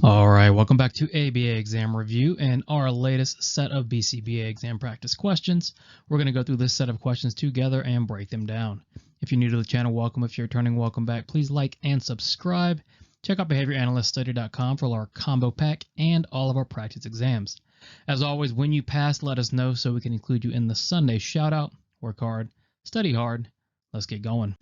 All right, welcome back to ABA exam review and our latest set of BCBA exam practice questions. We're going to go through this set of questions together and break them down. If you're new to the channel, welcome. If you're returning, welcome back. Please like and subscribe. Check out behavioranalyststudy.com for all our combo pack and all of our practice exams. As always, when you pass, let us know so we can include you in the Sunday shout out. Work hard, study hard. Let's get going.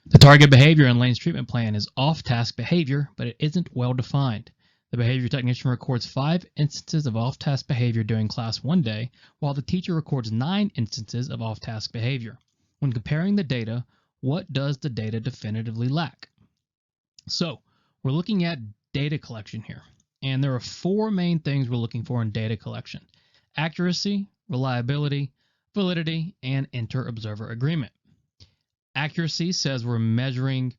The target behavior in Lane's treatment plan is off-task behavior, but it isn't well defined. The behavior technician records 5 instances of off-task behavior during class one day, while the teacher records 9 instances of off-task behavior. When comparing the data, what does the data definitively lack? So, we're looking at data collection here, and there are 4 main things we're looking for in data collection: accuracy, reliability, validity, and inter-observer agreement. Accuracy says we're measuring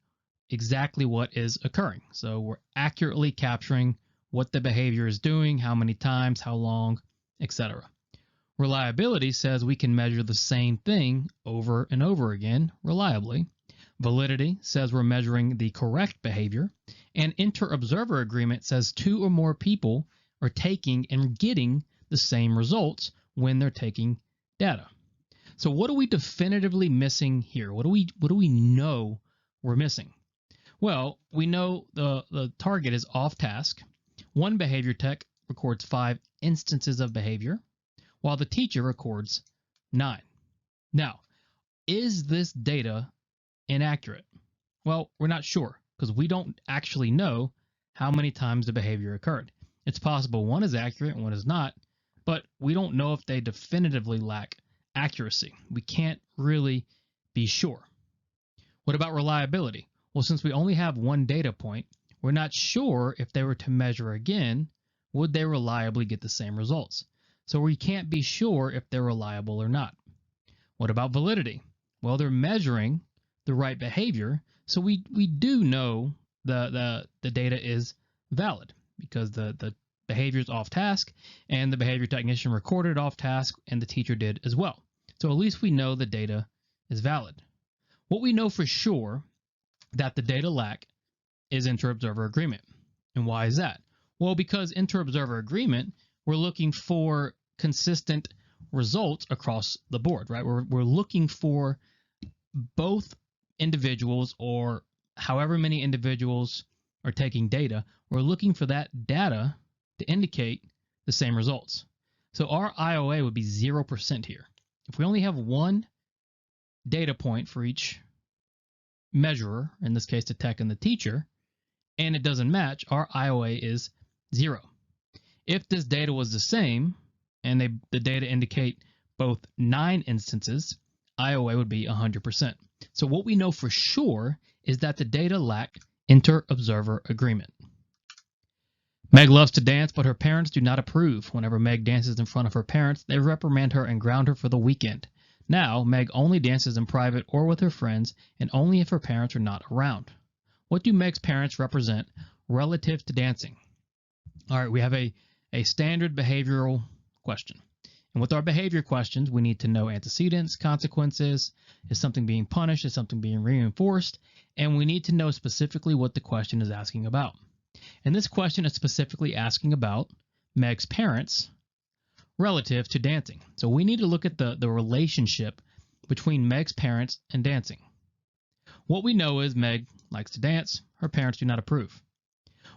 exactly what is occurring. So we're accurately capturing what the behavior is doing, how many times, how long, etc. Reliability says we can measure the same thing over and over again reliably. Validity says we're measuring the correct behavior. And inter-observer agreement says 2 or more people are taking and getting the same results when they're taking data. So what are we definitively missing here? What do we know we're missing? Well, we know the target is off task. One behavior tech records 5 instances of behavior, while the teacher records 9. Now, is this data inaccurate? Well, we're not sure because we don't actually know how many times the behavior occurred. It's possible one is accurate and one is not, but we don't know if they definitively lack accuracy. We can't really be sure. What about reliability? Well, since we only have one data point, we're not sure if they were to measure again, would they reliably get the same results? So we can't be sure if they're reliable or not. What about validity? Well, they're measuring the right behavior, so we do know the data is valid because the behavior is off task and the behavior technician recorded off task and the teacher did as well. So at least we know the data is valid. What we know for sure that the data lack is inter-observer agreement. And why is that? Well, because inter-observer agreement, we're looking for consistent results across the board, right? We're looking for both individuals, or however many individuals are taking data, we're looking for that data to indicate the same results. So our IOA would be 0% here. If we only have one data point for each measurer, in this case the tech and the teacher, and it doesn't match, our IOA is 0. If this data was the same and the data indicate both 9 instances, IOA would be 100%. So what we know for sure is that the data lack inter-observer agreement. Meg loves to dance, but her parents do not approve. Whenever Meg dances in front of her parents, they reprimand her and ground her for the weekend. Now, Meg only dances in private or with her friends, and only if her parents are not around. What do Meg's parents represent relative to dancing? All right, we have a standard behavioral question. And with our behavior questions, we need to know antecedents, consequences, is something being punished, is something being reinforced, and we need to know specifically what the question is asking about. And this question is specifically asking about Meg's parents relative to dancing. So we need to look at the relationship between Meg's parents and dancing. What we know is Meg likes to dance. Her parents do not approve.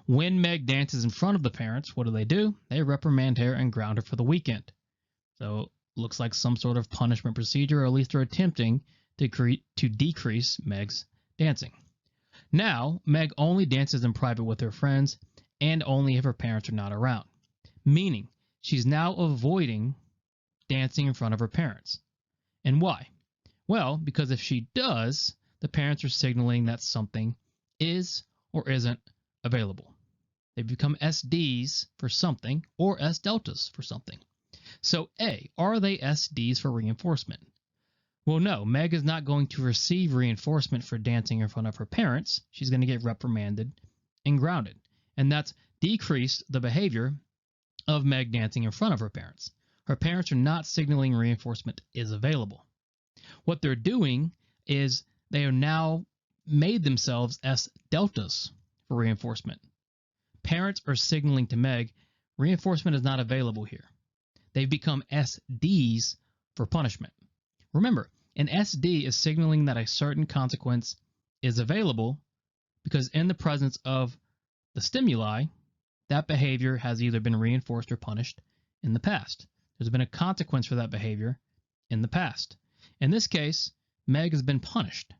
When Meg dances in front of the parents, what do? They reprimand her and ground her for the weekend. So looks like some sort of punishment procedure, or at least they're attempting to decrease Meg's dancing. Now, Meg only dances in private with her friends and only if her parents are not around, meaning she's now avoiding dancing in front of her parents. And why? Well, because if she does, the parents are signaling that something is or isn't available. They become SDs for something or S deltas for something. So A, are they SDs for reinforcement? Well, no, Meg is not going to receive reinforcement for dancing in front of her parents. She's going to get reprimanded and grounded. And that's decreased the behavior of Meg dancing in front of her parents. Her parents are not signaling reinforcement is available. What they're doing is they are now made themselves S deltas for reinforcement. Parents are signaling to Meg, reinforcement is not available here. They've become SDs for punishment. Remember, an SD is signaling that a certain consequence is available because in the presence of the stimuli, that behavior has either been reinforced or punished in the past. There's been a consequence for that behavior in the past. In this case, Meg has been punished.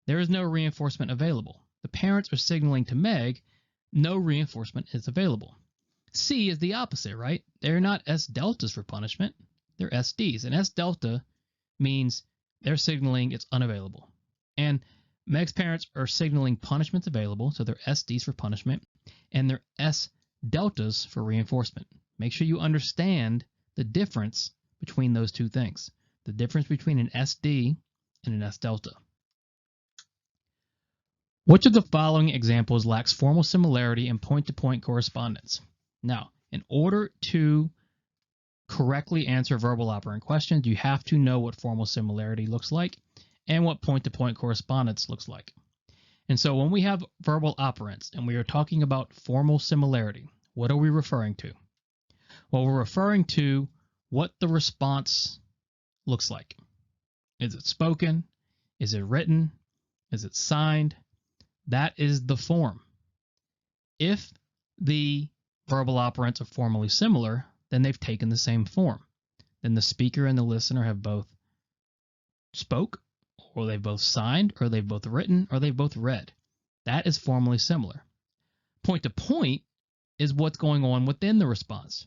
There is no reinforcement available. The parents are signaling to Meg, no reinforcement is available. C is the opposite, right? They're not S deltas for punishment. They're SDs. And S delta means they're signaling it's unavailable. And Meg's parents are signaling punishment's available, so they're SDs for punishment, and they're S deltas for reinforcement. Make sure you understand the difference between those two things. The difference between an SD and an S delta. Which of the following examples lacks formal similarity and point-to-point correspondence? Now, in order to correctly answer verbal operand questions, you have to know what formal similarity looks like and what point-to-point correspondence looks like. And so when we have verbal operands and we are talking about formal similarity, what are we referring to? Well, we're referring to what the response looks like. Is it spoken? Is it written? Is it signed? That is the form. If the verbal operands are formally similar, then they've taken the same form. Then the speaker and the listener have both spoke, or they've both signed, or they've both written, or they've both read. That is formally similar. Point to point is what's going on within the response.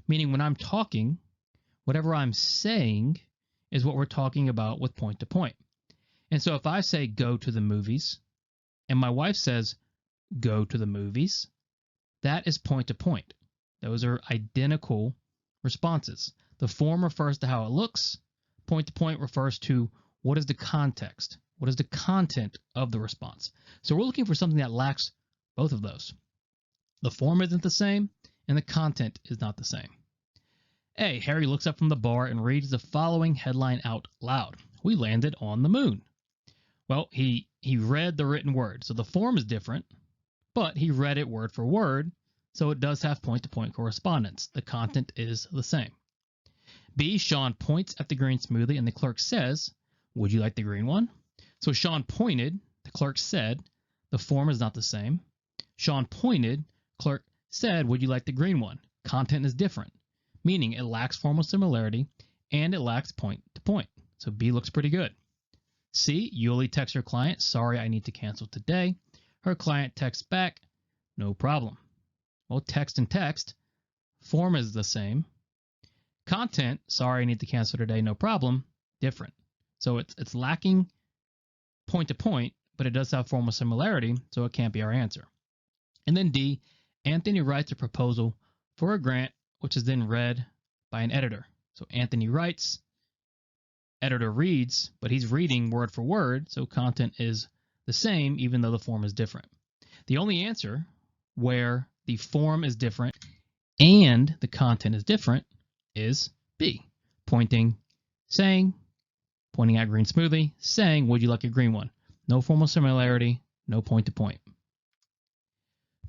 Meaning when I'm talking, whatever I'm saying is what we're talking about with point to point. And so if I say go to the movies, and my wife says go to the movies, that is point to point. Those are identical responses. The form refers to how it looks. Point to point refers to what is the context, what is the content of the response. So we're looking for something that lacks both of those. The form isn't the same, and the content is not the same. A, Harry looks up from the bar and reads the following headline out loud. We landed on the moon. Well, he read the written word, so the form is different, but he read it word for word, so it does have point-to-point correspondence. The content is the same. B, Sean points at the green smoothie, and the clerk says, would you like the green one? So Sean pointed, the clerk said, the form is not the same. Sean pointed, clerk said, would you like the green one? Content is different, meaning it lacks formal similarity, and it lacks point-to-point. So B looks pretty good. C, Yuli texts her client, sorry, I need to cancel today. Her client texts back, no problem. Well, text and text, form is the same. Content, sorry, I need to cancel today, no problem, different. So it's lacking point to point, but it does have formal similarity, so it can't be our answer. And then D, Anthony writes a proposal for a grant, which is then read by an editor. So Anthony writes, editor reads, but he's reading word for word, so content is the same, even though the form is different. The only answer where the form is different and the content is different is B, pointing, saying, pointing at green smoothie, saying, would you like a green one? No formal similarity, no point to point.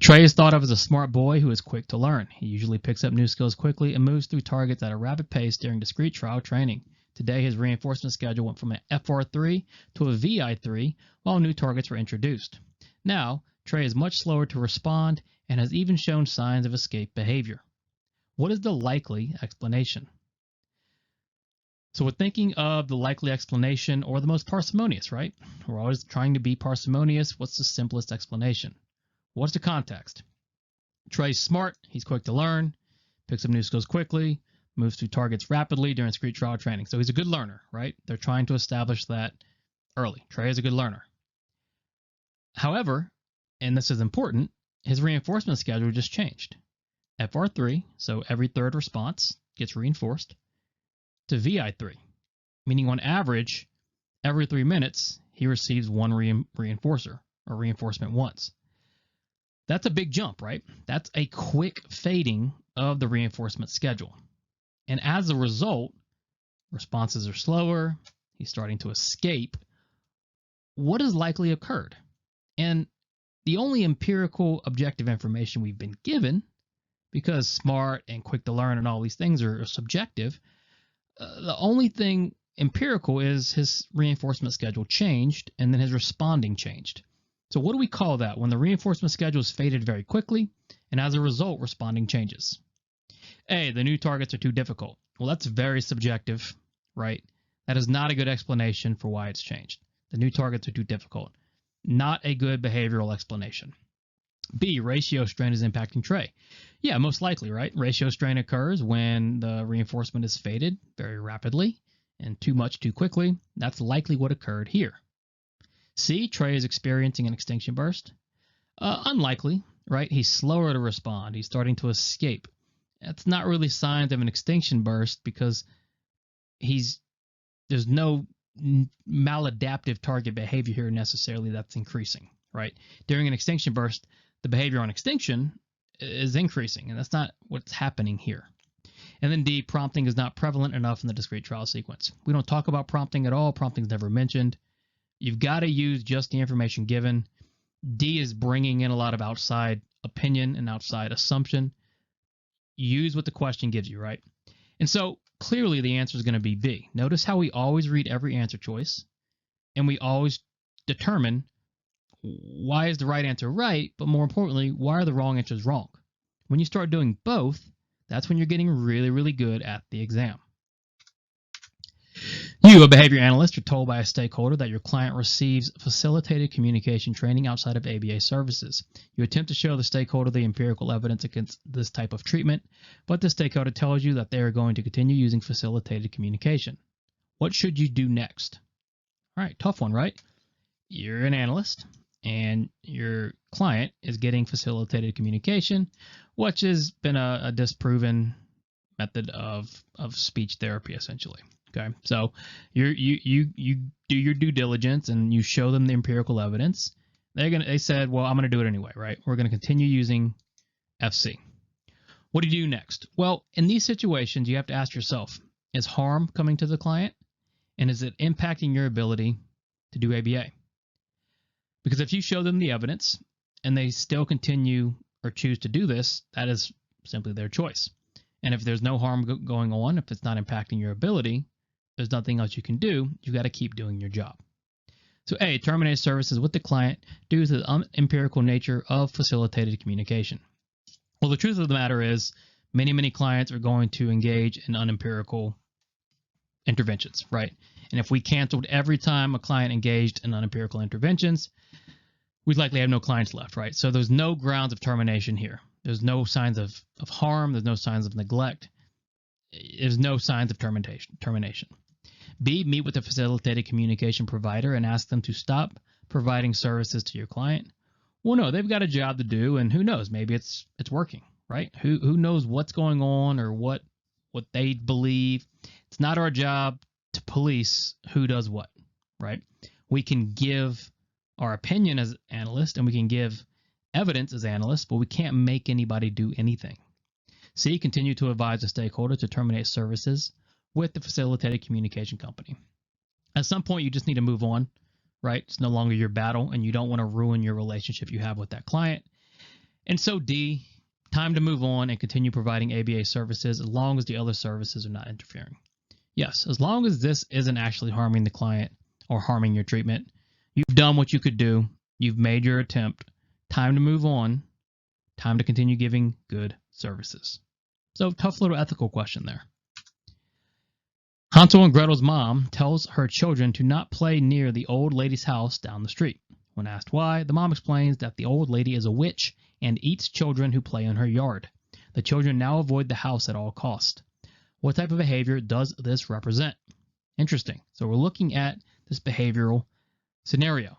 Trey is thought of as a smart boy who is quick to learn. He usually picks up new skills quickly and moves through targets at a rapid pace during discrete trial training. Today, his reinforcement schedule went from an FR3 to a VI3 while new targets were introduced. Now, Trey is much slower to respond and has even shown signs of escape behavior. What is the likely explanation? So we're thinking of the likely explanation or the most parsimonious, right? We're always trying to be parsimonious. What's the simplest explanation? What's the context? Trey's smart. He's quick to learn, picks up new skills quickly, moves through targets rapidly during discrete trial training. So he's a good learner, right? They're trying to establish that early. Trey is a good learner. However, and this is important, his reinforcement schedule just changed. FR3, so every third response gets reinforced, to VI3, meaning on average, every 3 minutes, he receives one reinforcer or reinforcement once. That's a big jump, right? That's a quick fading of the reinforcement schedule. And as a result, responses are slower, he's starting to escape. What has likely occurred? And the only empirical objective information we've been given, because smart and quick to learn and all these things are subjective, the only thing empirical is his reinforcement schedule changed and then his responding changed. So what do we call that? When the reinforcement schedule is faded very quickly and as a result responding changes. A, the new targets are too difficult. Well, that's very subjective, right? That is not a good explanation for why it's changed. The new targets are too difficult. Not a good behavioral explanation. B, ratio strain is impacting tray. Yeah, most likely, right? Ratio strain occurs when the reinforcement is faded very rapidly and too much too quickly. That's likely what occurred here. C, tray is experiencing an extinction burst. Unlikely, right? He's slower to respond. He's starting to escape. That's not really signs of an extinction burst because there's no maladaptive target behavior here necessarily that's increasing, right? During an extinction burst, the behavior on extinction is increasing, and that's not what's happening here. And then D, prompting is not prevalent enough in the discrete trial sequence. We don't talk about prompting at all. Prompting is never mentioned. You've got to use just the information given. D is bringing in a lot of outside opinion and outside assumption. Use what the question gives you, right? And so clearly the answer is going to be B. Notice how we always read every answer choice, and we always determine why is the right answer right, but more importantly, why are the wrong answers wrong? When you start doing both, that's when you're getting really, really good at the exam. You, a behavior analyst, are told by a stakeholder that your client receives facilitated communication training outside of ABA services. You attempt to show the stakeholder the empirical evidence against this type of treatment, but the stakeholder tells you that they are going to continue using facilitated communication. What should you do next? All right, tough one, right? You're an analyst, and your client is getting facilitated communication, which has been a disproven method of speech therapy, essentially. Okay, so you do your due diligence and you show them the empirical evidence. They said, well, I'm gonna do it anyway, right? We're gonna continue using FC. What do you do next? Well, in these situations, you have to ask yourself, is harm coming to the client, and is it impacting your ability to do ABA? Because if you show them the evidence and they still continue or choose to do this, that is simply their choice. And if there's no harm going on, if it's not impacting your ability, there's nothing else you can do. You got to keep doing your job. So A, terminate services with the client due to the empirical nature of facilitated communication. Well, the truth of the matter is many clients are going to engage in unempirical interventions, right? And if we canceled every time a client engaged in unempirical interventions, we'd likely have no clients left, right? So there's no grounds of termination here. There's no signs of harm. There's no signs of neglect. There's no signs of termination. B, meet with the facilitated communication provider and ask them to stop providing services to your client. Well, no, they've got a job to do, and who knows? Maybe it's working, right? Who knows what's going on or what they believe? It's not our job to police who does what, right? We can give our opinion as analysts and we can give evidence as analysts, but we can't make anybody do anything. C, continue to advise the stakeholder to terminate services with the facilitated communication company. At some point, you just need to move on, right? It's no longer your battle, and you don't want to ruin your relationship you have with that client. And so D, time to move on and continue providing ABA services as long as the other services are not interfering. Yes, as long as this isn't actually harming the client or harming your treatment, you've done what you could do. You've made your attempt. Time to move on. Time to continue giving good services. So tough little ethical question there. Hansel and Gretel's mom tells her children to not play near the old lady's house down the street. When asked why, the mom explains that the old lady is a witch and eats children who play in her yard. The children now avoid the house at all costs. What type of behavior does this represent? Interesting. So we're looking at this behavioral scenario.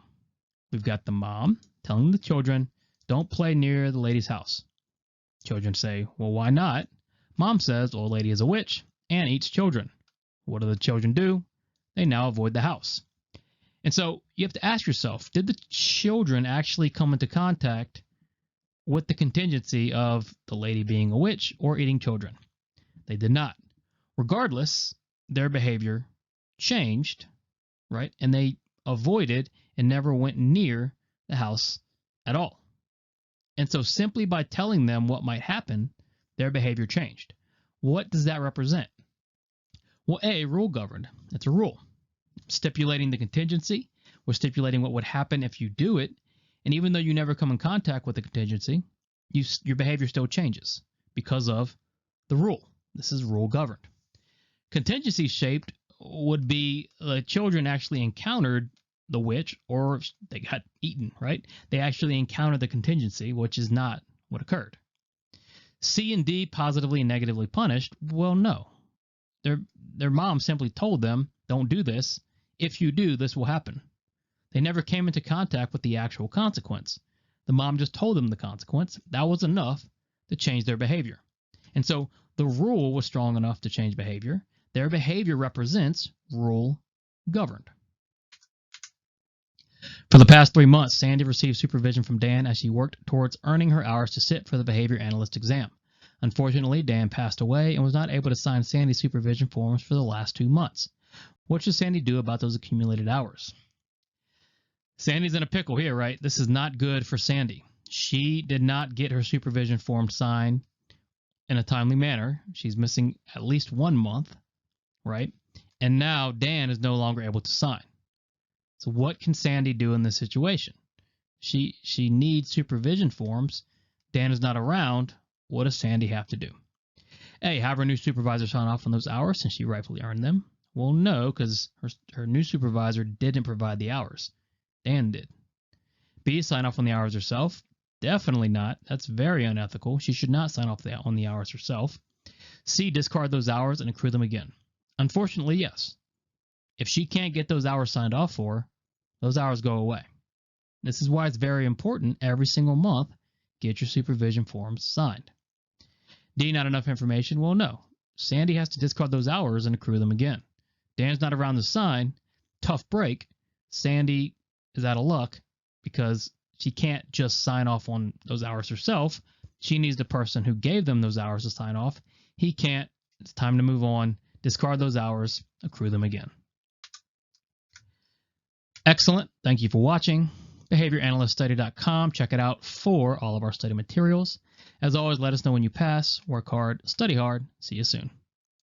We've got the mom telling the children, don't play near the lady's house. Children say, well, why not? Mom says the old lady is a witch and eats children. What do the children do? They now avoid the house. And so you have to ask yourself, did the children actually come into contact with the contingency of the lady being a witch or eating children? They did not. Regardless, their behavior changed, right? And they avoided and never went near the house at all. And so simply by telling them what might happen, their behavior changed. What does that represent? Well, A, rule governed. It's a rule. Stipulating the contingency, we're stipulating what would happen if you do it. And even though you never come in contact with the contingency, your behavior still changes because of the rule. This is rule governed. Contingency shaped would be the children actually encountered the witch or they got eaten, right? They actually encountered the contingency, which is not what occurred. C and D, positively and negatively punished. Well, no. Their mom simply told them, don't do this. If you do, this will happen. They never came into contact with the actual consequence. The mom just told them the consequence. That was enough to change their behavior. And so the rule was strong enough to change behavior. Their behavior represents rule governed. For the past 3 months, Sandy received supervision from Dan as she worked towards earning her hours to sit for the behavior analyst exam. Unfortunately, Dan passed away and was not able to sign Sandy's supervision forms for the last 2 months. What should Sandy do about those accumulated hours? Sandy's in a pickle here, right? This is not good for Sandy. She did not get her supervision form signed in a timely manner. She's missing at least 1 month, right? And now Dan is no longer able to sign. So what can Sandy do in this situation? She needs supervision forms. Dan is not around. What does Sandy have to do? A, have her new supervisor sign off on those hours since she rightfully earned them. Well, no, because her new supervisor didn't provide the hours. Dan did. B, sign off on the hours herself. Definitely not. That's very unethical. She should not sign off on the hours herself. C, discard those hours and accrue them again. Unfortunately, yes. If she can't get those hours signed off for, those hours go away. This is why it's very important every single month, get your supervision forms signed. D, not enough information? Well, no. Sandy has to discard those hours and accrue them again. Dan's not around to sign. Tough break. Sandy is out of luck because she can't just sign off on those hours herself. She needs the person who gave them those hours to sign off. He can't. It's time to move on. Discard those hours, accrue them again. Excellent. Thank you for watching. BehaviorAnalystStudy.com. Check it out for all of our study materials. As always, let us know when you pass. Work hard, study hard. See you soon.